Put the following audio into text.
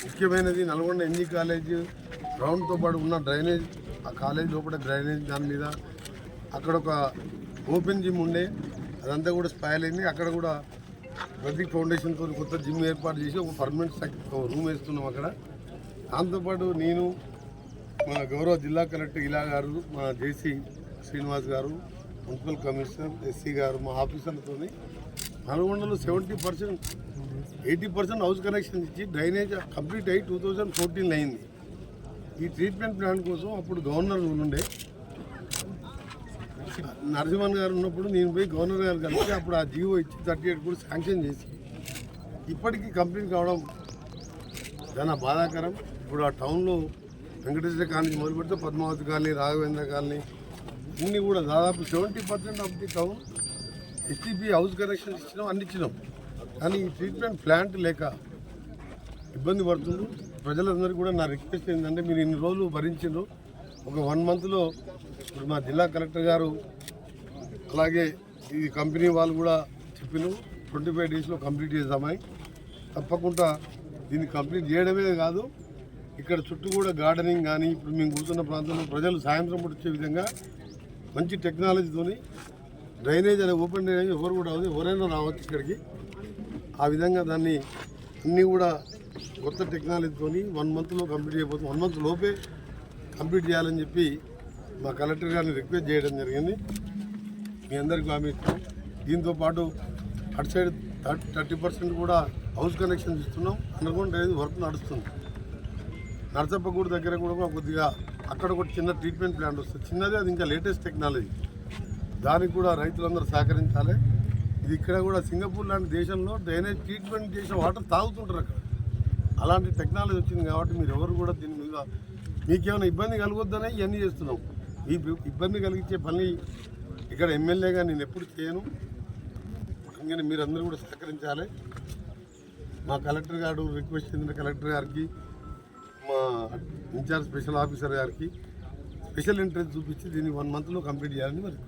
ముఖ్యమైనది Nalgonda NG college గ్రౌండ్తో పాటు ఉన్న డ్రైనేజ్, ఆ కాలేజ్ లోపల డ్రైనేజ్ దాని మీద అక్కడ ఒక ఓపెన్ జిమ్ ఉండే, అదంతా కూడా స్పాయిల్ అయింది. అక్కడ కూడా ప్రతీక్ ఫౌండేషన్తో కొత్త జిమ్ ఏర్పాటు చేసి ఒక పర్మనెంట్ రూమ్ వేస్తున్నాం అక్కడ. దాంతోపాటు నేను, మన గౌరవ జిల్లా కలెక్టర్ ఇలా గారు, మా జేసీ శ్రీనివాస్ గారు, మున్సిపల్ కమిషనర్ ఎస్సీ గారు, మా ఆఫీసర్లతో నల్గొండలో 70%, 80% హౌస్ కనెక్షన్ ఇచ్చి డ్రైనేజ్ కంప్లీట్ అయ్యి 2014 అయింది. ఈ ట్రీట్మెంట్ ప్లాన్ కోసం అప్పుడు గవర్నర్ ఉండే నరసింహన్ గారు ఉన్నప్పుడు నేను పోయి గవర్నర్ గారు కలిసి అప్పుడు ఆ జీవో ఇచ్చి 38 కూడా శాంక్షన్ చేసి ఇప్పటికీ కంప్లీట్ కావడం చాలా బాధాకరం. ఇప్పుడు ఆ టౌన్లో వెంకటేశ్వర కాలనీ మొదలు పెడితే పద్మావతి కాలనీ, రాఘవేంద్ర కాలనీ అన్నీ కూడా దాదాపు 70% of the town STP house connection ఇచ్చినాం, అన్ని ఇచ్చినాం. కానీ ఈ ట్రీట్మెంట్ ప్లాంట్ లేక ఇబ్బంది పడుతుంది. ప్రజలందరికీ కూడా నా రిక్వెస్ట్ ఏంటంటే, మీరు ఇన్ని రోజులు భరించారు, ఒక 1 మంత్లో ఇప్పుడు మా జిల్లా కలెక్టర్ గారు అలాగే ఈ కంపెనీ వాళ్ళు కూడా చెప్పిన 25 డేస్లో కంప్లీట్ చేద్దామని. తప్పకుండా దీన్ని కంప్లీట్ చేయడమే కాదు, ఇక్కడ చుట్టూ కూడా గార్డెనింగ్ కానీ ఇప్పుడు మేము కూర్చున్న ప్రాంతంలో ప్రజలు సాయంత్రం పూట వచ్చే విధంగా మంచి టెక్నాలజీతోని డ్రైనేజ్ అనే ఓపెన్ డ్రైనేజ్ ఎవరు కూడా ఎవరైనా రావచ్చు ఇక్కడికి. ఆ విధంగా దాన్ని అన్నీ కూడా కొత్త టెక్నాలజీతో 1 మంత్లో కంప్లీట్ చేయబోతుంది. 1 మంత్ లోపే కంప్లీట్ చేయాలని చెప్పి మా కలెక్టర్ గారిని రిక్వెస్ట్ చేయడం జరిగింది. మీ అందరికీ హామీ ఇస్తున్నాం. దీంతోపాటు అటు సైడ్ 30% కూడా హౌస్ కనెక్షన్ ఇస్తున్నాం. అనుకుంటే వర్క్ నడుస్తుంది. నరసప్పగూడ దగ్గర కూడా కొద్దిగా అక్కడ ఒక చిన్న ట్రీట్మెంట్ ప్లాంట్ వస్తుంది, చిన్నదే, అది ఇంకా లేటెస్ట్ టెక్నాలజీ. దానికి కూడా రైతులందరూ సహకరించాలి. ఇది ఇక్కడ కూడా సింగపూర్ లాంటి దేశంలో డ్రైనేజ్ ట్రీట్మెంట్ చేసిన వాటర్ తాగుతుంటారు అక్కడ. అలాంటి టెక్నాలజీ వచ్చింది కాబట్టి మీరు ఎవరు కూడా దీని మీద మీకేమైనా ఇబ్బంది కలగొద్దనే ఇవన్నీ చేస్తున్నాం. ఈ ఇబ్బంది కలిగించే పని ఇక్కడ ఎమ్మెల్యేగా నేను ఎప్పుడు చేయను. అందుకని మీరందరూ కూడా సహకరించాలి. మా కలెక్టర్ గారు రిక్వెస్ట్ చేసిన కలెక్టర్ గారికి, మా ఇన్ఛార్జ్ స్పెషల్ ఆఫీసర్ గారికి స్పెషల్ ఇంట్రెస్ట్ చూపించి దీన్ని 1 మంత్లో కంప్లీట్ చేయాలని మరి